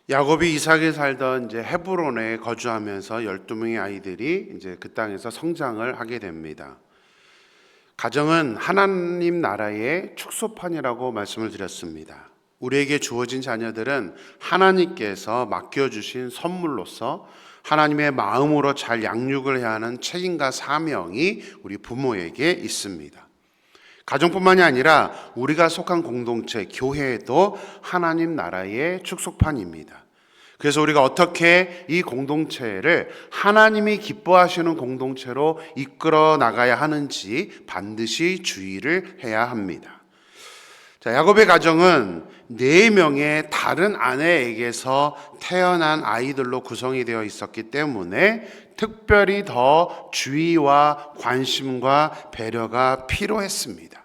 야곱이 이삭이 살던 이제 헤브론에 거주하면서 12명의 아이들이 이제 그 땅에서 성장을 하게 됩니다. 가정은 하나님 나라의 축소판이라고 말씀을 드렸습니다. 우리에게 주어진 자녀들은 하나님께서 맡겨주신 선물로서 하나님의 마음으로 잘 양육을 해야 하는 책임과 사명이 우리 부모에게 있습니다. 가정뿐만이 아니라 우리가 속한 공동체, 교회도 하나님 나라의 축소판입니다. 그래서 우리가 어떻게 이 공동체를 하나님이 기뻐하시는 공동체로 이끌어 나가야 하는지 반드시 주의를 해야 합니다. 자, 야곱의 가정은 4명의 다른 아내에게서 태어난 아이들로 구성이 되어 있었기 때문에 특별히 더 주의와 관심과 배려가 필요했습니다.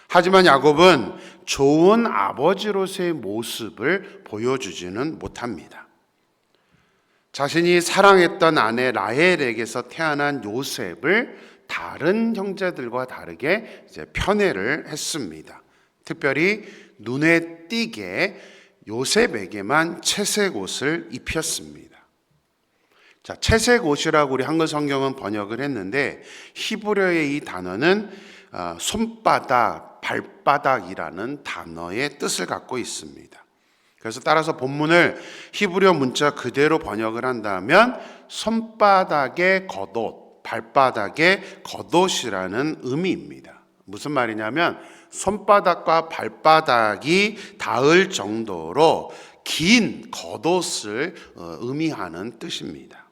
하지만 야곱은 좋은 아버지로서의 모습을 보여주지는 못합니다. 자신이 사랑했던 아내 라헬에게서 태어난 요셉을 다른 형제들과 다르게 편애를 했습니다. 특별히 눈에 띄게 요셉에게만 채색 옷을 입혔습니다. 자, 채색 옷이라고 우리 한글 성경은 번역을 했는데 히브리어의 이 단어는 손바닥, 발바닥이라는 단어의 뜻을 갖고 있습니다. 그래서 따라서 본문을 히브리어 문자 그대로 번역을 한다면 손바닥의 겉옷, 발바닥의 겉옷이라는 의미입니다. 무슨 말이냐면 손바닥과 발바닥이 닿을 정도로 긴 겉옷을 의미하는 뜻입니다.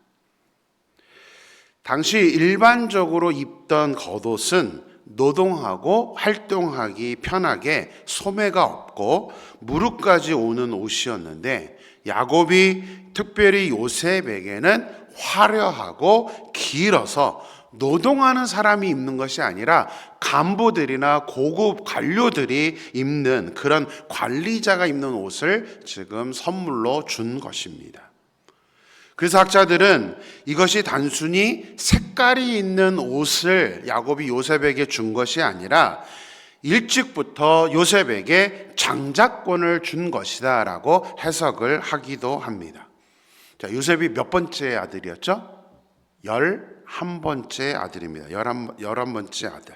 당시 일반적으로 입던 겉옷은 노동하고 활동하기 편하게 소매가 없고 무릎까지 오는 옷이었는데 야곱이 특별히 요셉에게는 화려하고 길어서 노동하는 사람이 입는 것이 아니라 간부들이나 고급 관료들이 입는 그런 관리자가 입는 옷을 지금 선물로 준 것입니다. 그래서 학자들은 이것이 단순히 색깔이 있는 옷을 야곱이 요셉에게 준 것이 아니라 일찍부터 요셉에게 장자권을 준 것이다 라고 해석을 하기도 합니다. 자, 요셉이 몇 번째 아들이었죠? 11번째 아들입니다. 11번째 아들.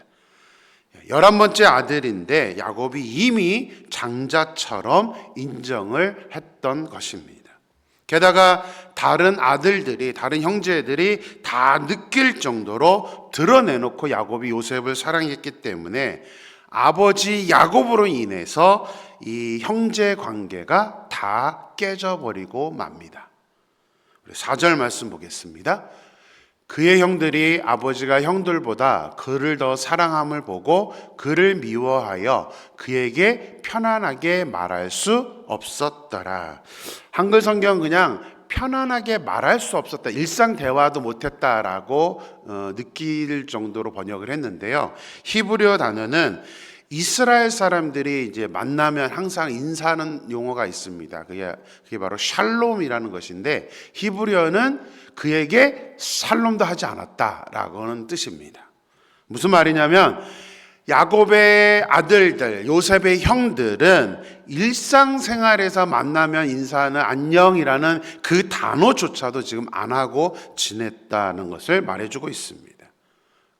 11번째 아들인데 야곱이 이미 장자처럼 인정을 했던 것입니다. 게다가 다른 아들들이, 다른 형제들이 다 느낄 정도로 드러내놓고 야곱이 요셉을 사랑했기 때문에 아버지 야곱으로 인해서 이 형제 관계가 다 깨져버리고 맙니다. 4절 말씀 보겠습니다. 그의 형들이 아버지가 형들보다 그를 더 사랑함을 보고 그를 미워하여 그에게 편안하게 말할 수 없었더라. 한글 성경 그냥 편안하게 말할 수 없었다, 일상 대화도 못했다라고 느낄 정도로 번역을 했는데요. 히브리어 단어는 이스라엘 사람들이 이제 만나면 항상 인사하는 용어가 있습니다. 그게 바로 샬롬이라는 것인데 히브리어는 그에게 샬롬도 하지 않았다라고는 뜻입니다. 무슨 말이냐면 야곱의 아들들, 요셉의 형들은 일상생활에서 만나면 인사하는 안녕이라는 그 단어조차도 지금 안 하고 지냈다는 것을 말해주고 있습니다.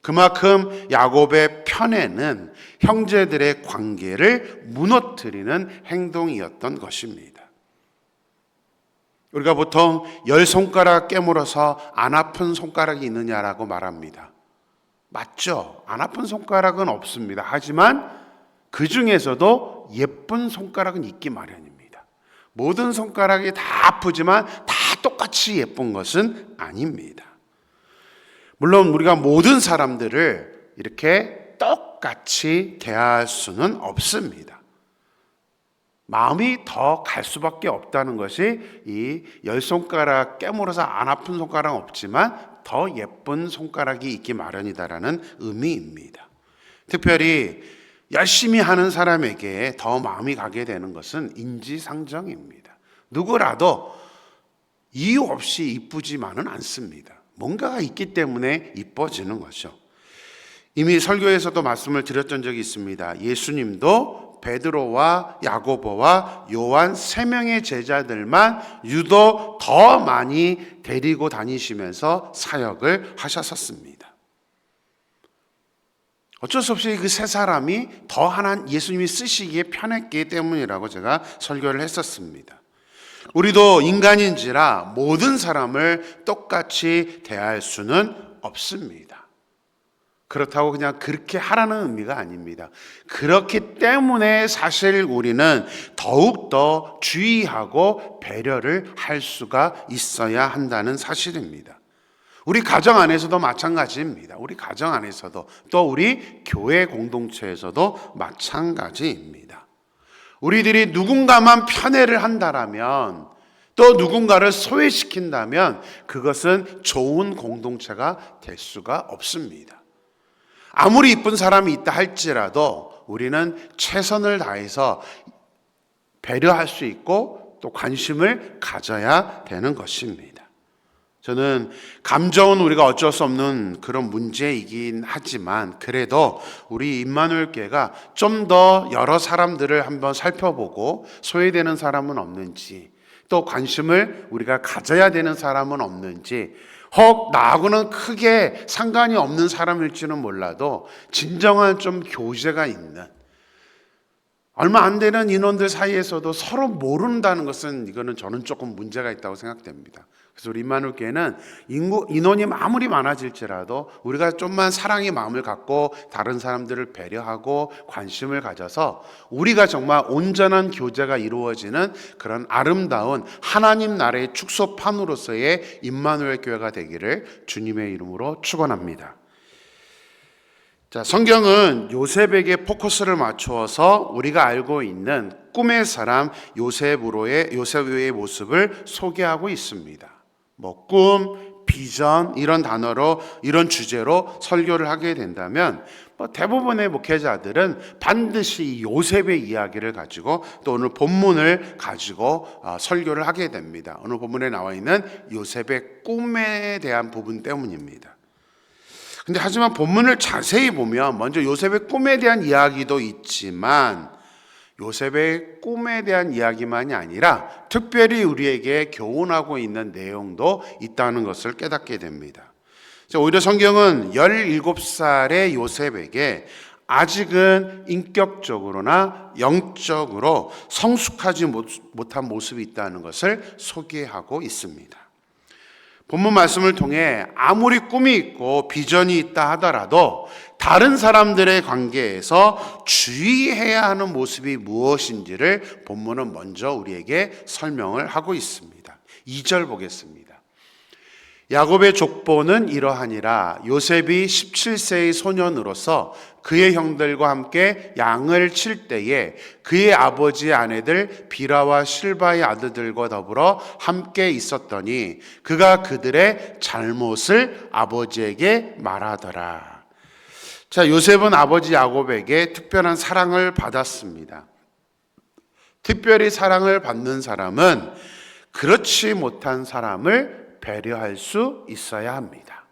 그만큼 야곱의 편애는 형제들의 관계를 무너뜨리는 행동이었던 것입니다. 우리가 보통 10손가락 깨물어서 안 아픈 손가락이 있느냐라고 말합니다. 맞죠? 안 아픈 손가락은 없습니다. 하지만 그 중에서도 예쁜 손가락은 있기 마련입니다. 모든 손가락이 다 아프지만 다 똑같이 예쁜 것은 아닙니다. 물론 우리가 모든 사람들을 이렇게 똑같이 대할 수는 없습니다. 마음이 더 갈 수밖에 없다는 것이 이 10손가락 깨물어서 안 아픈 손가락은 없지만 더 예쁜 손가락이 있기 마련이다라는 의미입니다. 특별히 열심히 하는 사람에게 더 마음이 가게 되는 것은 인지상정입니다. 누구라도 이유 없이 이쁘지만은 않습니다. 뭔가가 있기 때문에 이뻐지는 거죠. 이미 설교에서도 말씀을 드렸던 적이 있습니다. 예수님도 베드로와 야고보와 요한 3명의 제자들만 유독 더 많이 데리고 다니시면서 사역을 하셨었습니다. 어쩔 수 없이 그 세 사람이 더 예수님이 쓰시기에 편했기 때문이라고 제가 설교를 했었습니다. 우리도 인간인지라 모든 사람을 똑같이 대할 수는 없습니다. 그렇다고 그냥 그렇게 하라는 의미가 아닙니다. 그렇기 때문에 사실 우리는 더욱더 주의하고 배려를 할 수가 있어야 한다는 사실입니다. 우리 가정 안에서도 마찬가지입니다. 우리 가정 안에서도 또 우리 교회 공동체에서도 마찬가지입니다. 우리들이 누군가만 편애를 한다라면 또 누군가를 소외시킨다면 그것은 좋은 공동체가 될 수가 없습니다. 아무리 이쁜 사람이 있다 할지라도 우리는 최선을 다해서 배려할 수 있고 또 관심을 가져야 되는 것입니다. 저는 감정은 우리가 어쩔 수 없는 그런 문제이긴 하지만 그래도 우리 임마누엘 교회가 좀 더 여러 사람들을 한번 살펴보고 소외되는 사람은 없는지 또 관심을 우리가 가져야 되는 사람은 없는지 혹 나하고는 크게 상관이 없는 사람일지는 몰라도 진정한 좀 교제가 있는 얼마 안 되는 인원들 사이에서도 서로 모른다는 것은 이거는 저는 조금 문제가 있다고 생각됩니다. 그래서 우리 임마누엘 교회는 인원이 아무리 많아질지라도 우리가 좀만 사랑의 마음을 갖고 다른 사람들을 배려하고 관심을 가져서 우리가 정말 온전한 교제가 이루어지는 그런 아름다운 하나님 나라의 축소판으로서의 임마누엘 교회가 되기를 주님의 이름으로 축원합니다. 자, 성경은 요셉에게 포커스를 맞추어서 우리가 알고 있는 꿈의 사람 요셉의 모습을 소개하고 있습니다. 꿈, 비전 이런 단어로 이런 주제로 설교를 하게 된다면 대부분의 목회자들은 반드시 요셉의 이야기를 가지고 또 오늘 본문을 가지고 설교를 하게 됩니다. 오늘 본문에 나와 있는 요셉의 꿈에 대한 부분 때문입니다. 근데 하지만 본문을 자세히 보면 먼저 요셉의 꿈에 대한 이야기도 있지만 요셉의 꿈에 대한 이야기만이 아니라 특별히 우리에게 교훈하고 있는 내용도 있다는 것을 깨닫게 됩니다. 오히려 성경은 17살의 요셉에게 아직은 인격적으로나 영적으로 성숙하지 못한 모습이 있다는 것을 소개하고 있습니다. 본문 말씀을 통해 아무리 꿈이 있고 비전이 있다 하더라도 다른 사람들의 관계에서 주의해야 하는 모습이 무엇인지를 본문은 먼저 우리에게 설명을 하고 있습니다. 2절 보겠습니다. 야곱의 족보는 이러하니라. 요셉이 17세의 소년으로서 그의 형들과 함께 양을 칠 때에 그의 아버지의 아내들 비라와 실바의 아들들과 더불어 함께 있었더니 그가 그들의 잘못을 아버지에게 말하더라. 자, 요셉은 아버지 야곱에게 특별한 사랑을 받았습니다. 특별히 사랑을 받는 사람은 그렇지 못한 사람을 배려할 수 있어야 합니다.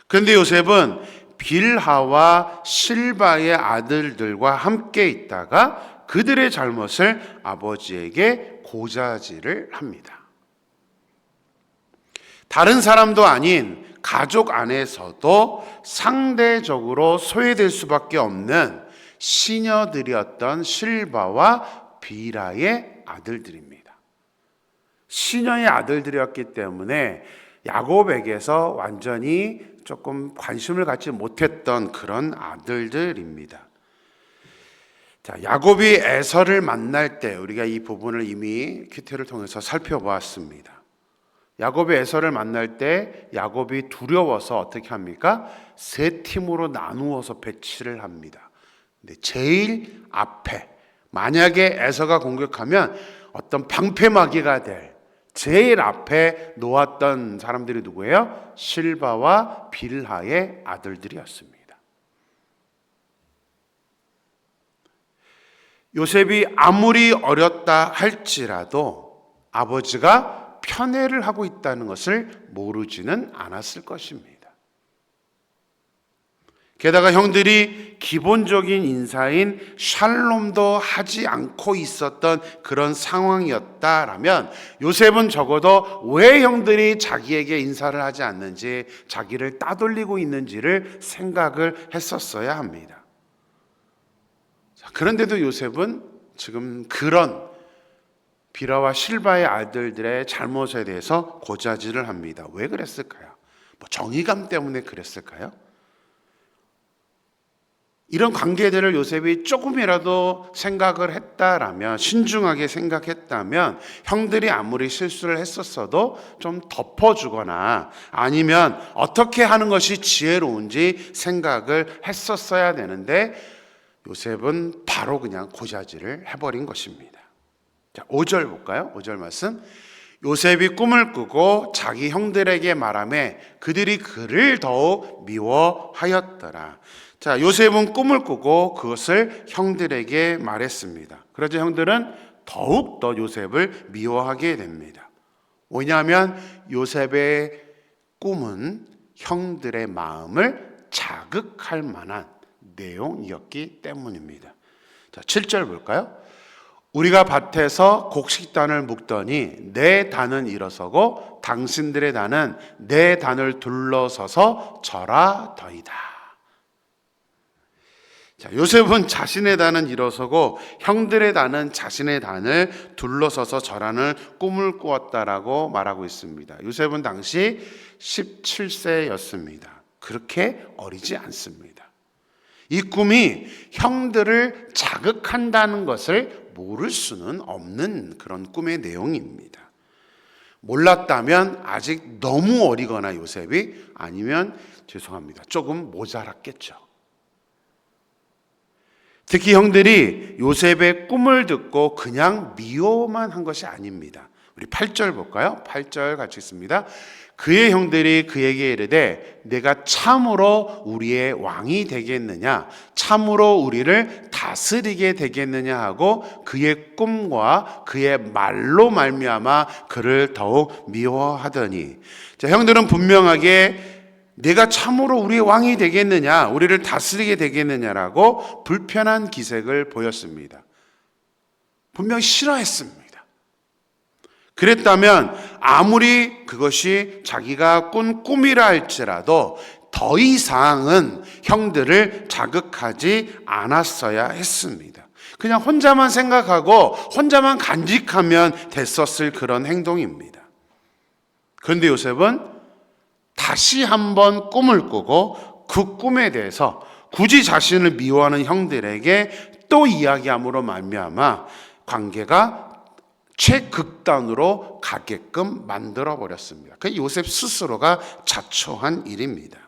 그런데 요셉은 빌하와 실바의 아들들과 함께 있다가 그들의 잘못을 아버지에게 고자질을 합니다. 다른 사람도 아닌 가족 안에서도 상대적으로 소외될 수밖에 없는 시녀들이었던 실바와 빌하의 아들들입니다. 시녀의 아들들이었기 때문에 야곱에게서 완전히 조금 관심을 갖지 못했던 그런 아들들입니다. 자, 야곱이 에서를 만날 때 우리가 이 부분을 이미 큐티를 통해서 살펴보았습니다. 야곱이 에서를 만날 때 야곱이 두려워서 어떻게 합니까? 세 팀으로 나누어서 배치를 합니다. 근데 제일 앞에 만약에 에서가 공격하면 어떤 방패막이가 될 제일 앞에 놓았던 사람들이 누구예요? 실바와 빌하의 아들들이었습니다. 요셉이 아무리 어렸다 할지라도 아버지가 편애를 하고 있다는 것을 모르지는 않았을 것입니다. 게다가 형들이 기본적인 인사인 샬롬도 하지 않고 있었던 그런 상황이었다라면 요셉은 적어도 왜 형들이 자기에게 인사를 하지 않는지, 자기를 따돌리고 있는지를 생각을 했었어야 합니다. 그런데도 요셉은 지금 그런 비라와 실바의 아들들의 잘못에 대해서 고자질을 합니다. 왜 그랬을까요? 정의감 때문에 그랬을까요? 이런 관계들을 요셉이 조금이라도 생각을 했다라면, 신중하게 생각했다면 형들이 아무리 실수를 했었어도 좀 덮어주거나 아니면 어떻게 하는 것이 지혜로운지 생각을 했었어야 되는데 요셉은 바로 그냥 고자질을 해버린 것입니다. 자, 5절 볼까요? 5절 말씀. 요셉이 꿈을 꾸고 자기 형들에게 말하매 그들이 그를 더욱 미워하였더라. 자, 요셉은 꿈을 꾸고 그것을 형들에게 말했습니다. 그러자 형들은 더욱더 요셉을 미워하게 됩니다. 왜냐하면 요셉의 꿈은 형들의 마음을 자극할 만한 내용이었기 때문입니다. 자, 7절 볼까요? 우리가 밭에서 곡식단을 묶더니 내 단은 일어서고 당신들의 단은 내 단을 둘러서서 절하더이다. 자, 요셉은 자신의 단은 일어서고 형들의 단은 자신의 단을 둘러서서 절하는 꿈을 꾸었다라고 말하고 있습니다. 요셉은 당시 17세였습니다. 그렇게 어리지 않습니다. 이 꿈이 형들을 자극한다는 것을 모를 수는 없는 그런 꿈의 내용입니다. 몰랐다면 아직 너무 어리거나 요셉이, 아니면 죄송합니다, 조금 모자랐겠죠. 특히 형들이 요셉의 꿈을 듣고 그냥 미워만 한 것이 아닙니다. 우리 8절 볼까요? 8절 같이 읽습니다. 그의 형들이 그에게 이르되 내가 참으로 우리의 왕이 되겠느냐, 참으로 우리를 다스리게 되겠느냐 하고 그의 꿈과 그의 말로 말미암아 그를 더욱 미워하더니. 자, 형들은 분명하게 내가 참으로 우리의 왕이 되겠느냐, 우리를 다스리게 되겠느냐라고 불편한 기색을 보였습니다. 분명히 싫어했습니다. 그랬다면 아무리 그것이 자기가 꾼 꿈이라 할지라도 더 이상은 형들을 자극하지 않았어야 했습니다. 그냥 혼자만 생각하고 혼자만 간직하면 됐었을 그런 행동입니다. 그런데 요셉은 다시 한번 꿈을 꾸고 그 꿈에 대해서 굳이 자신을 미워하는 형들에게 또 이야기함으로 말미암아 관계가 최극단으로 가게끔 만들어버렸습니다. 그 요셉 스스로가 자초한 일입니다.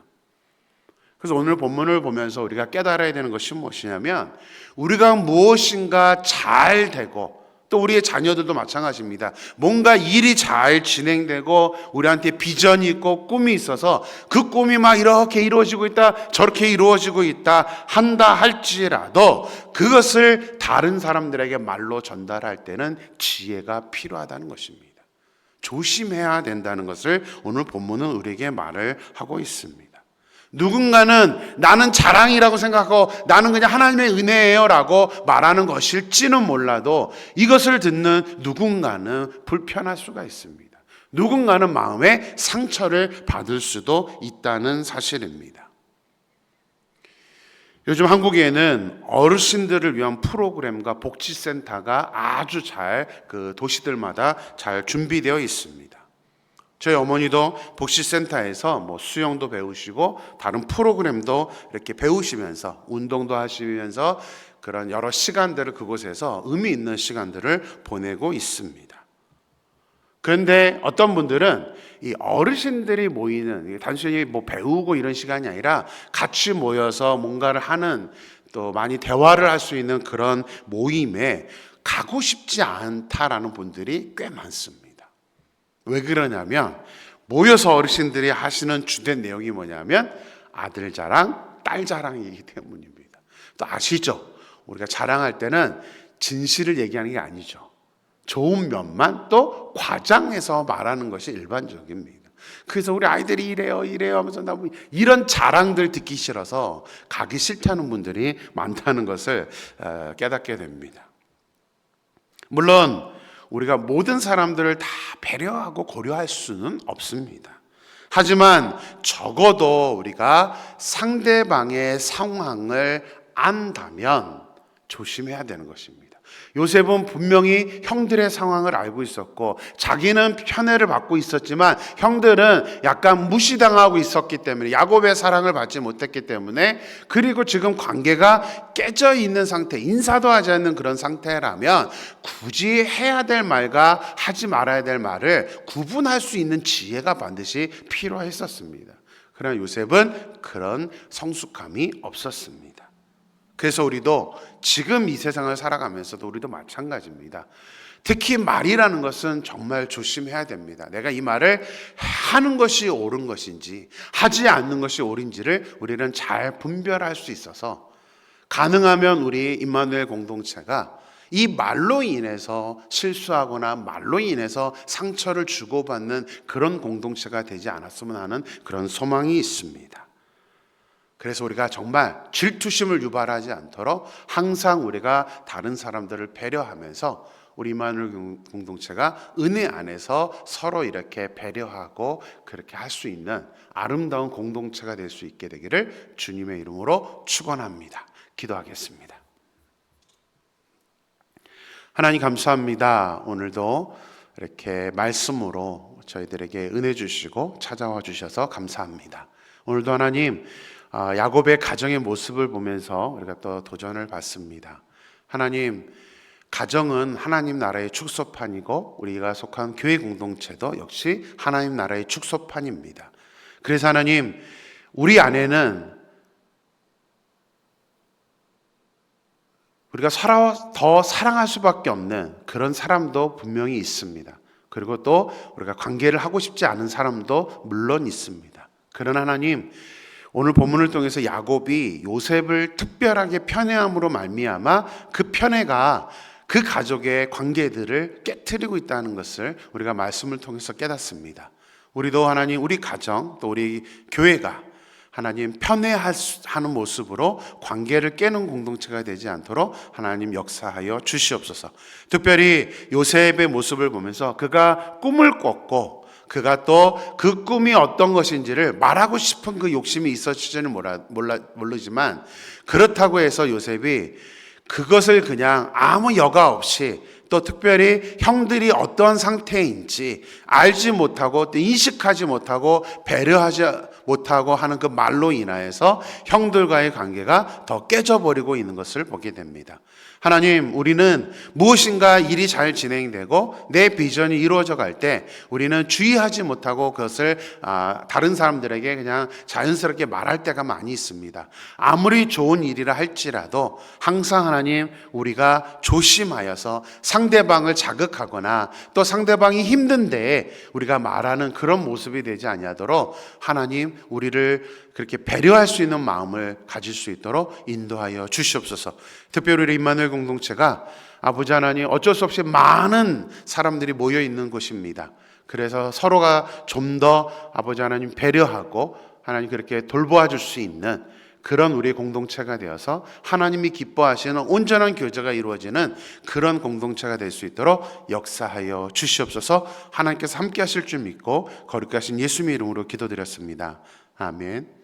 그래서 오늘 본문을 보면서 우리가 깨달아야 되는 것이 무엇이냐면, 우리가 무엇인가 잘 되고, 또 우리의 자녀들도 마찬가지입니다. 뭔가 일이 잘 진행되고 우리한테 비전이 있고 꿈이 있어서 그 꿈이 막 이렇게 이루어지고 있다, 저렇게 이루어지고 있다 한다 할지라도 그것을 다른 사람들에게 말로 전달할 때는 지혜가 필요하다는 것입니다. 조심해야 된다는 것을 오늘 본문은 우리에게 말을 하고 있습니다. 누군가는 나는 자랑이라고 생각하고 나는 그냥 하나님의 은혜예요 라고 말하는 것일지는 몰라도 이것을 듣는 누군가는 불편할 수가 있습니다. 누군가는 마음에 상처를 받을 수도 있다는 사실입니다. 요즘 한국에는 어르신들을 위한 프로그램과 복지센터가 아주 잘 그 도시들마다 잘 준비되어 있습니다. 저희 어머니도 복지센터에서 수영도 배우시고 다른 프로그램도 이렇게 배우시면서 운동도 하시면서 그런 여러 시간들을 그곳에서 의미 있는 시간들을 보내고 있습니다. 그런데 어떤 분들은 이 어르신들이 모이는, 단순히 배우고 이런 시간이 아니라 같이 모여서 뭔가를 하는, 또 많이 대화를 할 수 있는 그런 모임에 가고 싶지 않다라는 분들이 꽤 많습니다. 왜 그러냐면 모여서 어르신들이 하시는 주된 내용이 뭐냐면 아들 자랑, 딸 자랑이기 때문입니다. 또 아시죠? 우리가 자랑할 때는 진실을 얘기하는 게 아니죠. 좋은 면만 또 과장해서 말하는 것이 일반적입니다. 그래서 우리 아이들이 이래요 하면서 이런 자랑들 듣기 싫어서 가기 싫다는 분들이 많다는 것을 깨닫게 됩니다. 물론 우리가 모든 사람들을 다 배려하고 고려할 수는 없습니다. 하지만 적어도 우리가 상대방의 상황을 안다면 조심해야 되는 것입니다. 요셉은 분명히 형들의 상황을 알고 있었고 자기는 편애를 받고 있었지만 형들은 약간 무시당하고 있었기 때문에, 야곱의 사랑을 받지 못했기 때문에, 그리고 지금 관계가 깨져 있는 상태, 인사도 하지 않는 그런 상태라면 굳이 해야 될 말과 하지 말아야 될 말을 구분할 수 있는 지혜가 반드시 필요했었습니다. 그러나 요셉은 그런 성숙함이 없었습니다. 그래서 우리도 지금 이 세상을 살아가면서도 우리도 마찬가지입니다. 특히 말이라는 것은 정말 조심해야 됩니다. 내가 이 말을 하는 것이 옳은 것인지 하지 않는 것이 옳은지를 우리는 잘 분별할 수 있어서, 가능하면 우리 임마누엘 공동체가 이 말로 인해서 실수하거나 말로 인해서 상처를 주고받는 그런 공동체가 되지 않았으면 하는 그런 소망이 있습니다. 그래서 우리가 정말 질투심을 유발하지 않도록 항상 우리가 다른 사람들을 배려하면서 우리 임마누엘 공동체가 은혜 안에서 서로 이렇게 배려하고 그렇게 할 수 있는 아름다운 공동체가 될 수 있게 되기를 주님의 이름으로 축원합니다. 기도하겠습니다. 하나님 감사합니다. 오늘도 이렇게 말씀으로 저희들에게 은혜 주시고 찾아와 주셔서 감사합니다. 오늘도 하나님, 야곱의 가정의 모습을 보면서 우리가 또 도전을 받습니다. 하나님, 가정은 하나님 나라의 축소판이고 우리가 속한 교회 공동체도 역시 하나님 나라의 축소판입니다. 그래서 하나님, 우리 안에는 우리가 더 사랑할 수밖에 없는 그런 사람도 분명히 있습니다. 그리고 또 우리가 관계를 하고 싶지 않은 사람도 물론 있습니다. 그러나 하나님, 오늘 본문을 통해서 야곱이 요셉을 특별하게 편애함으로 말미암아 그 편애가 그 가족의 관계들을 깨트리고 있다는 것을 우리가 말씀을 통해서 깨닫습니다. 우리도 하나님, 우리 가정 또 우리 교회가 하나님 편애하는 모습으로 관계를 깨는 공동체가 되지 않도록 하나님 역사하여 주시옵소서. 특별히 요셉의 모습을 보면서 그가 꿈을 꿨고 그가 또 그 꿈이 어떤 것인지를 말하고 싶은 그 욕심이 있었을지는 모르지만, 그렇다고 해서 요셉이 그것을 그냥 아무 여과 없이, 또 특별히 형들이 어떤 상태인지 알지 못하고 또 인식하지 못하고 배려하지 못하고 하는 그 말로 인하여서 형들과의 관계가 더 깨져버리고 있는 것을 보게 됩니다. 하나님, 우리는 무엇인가 일이 잘 진행되고 내 비전이 이루어져 갈 때 우리는 주의하지 못하고 그것을 다른 사람들에게 그냥 자연스럽게 말할 때가 많이 있습니다. 아무리 좋은 일이라 할지라도 항상 하나님, 우리가 조심하여서 상대방을 자극하거나 또 상대방이 힘든데 우리가 말하는 그런 모습이 되지 아니하도록 하나님, 우리를 그렇게 배려할 수 있는 마음을 가질 수 있도록 인도하여 주시옵소서. 특별히 우리 임마누엘 공동체가 아버지 하나님, 어쩔 수 없이 많은 사람들이 모여 있는 곳입니다. 그래서 서로가 좀 더 아버지 하나님 배려하고 하나님 그렇게 돌보아 줄 수 있는 그런 우리의 공동체가 되어서 하나님이 기뻐하시는 온전한 교제가 이루어지는 그런 공동체가 될 수 있도록 역사하여 주시옵소서. 하나님께서 함께 하실 줄 믿고 거룩하신 예수님의 이름으로 기도드렸습니다. 아멘.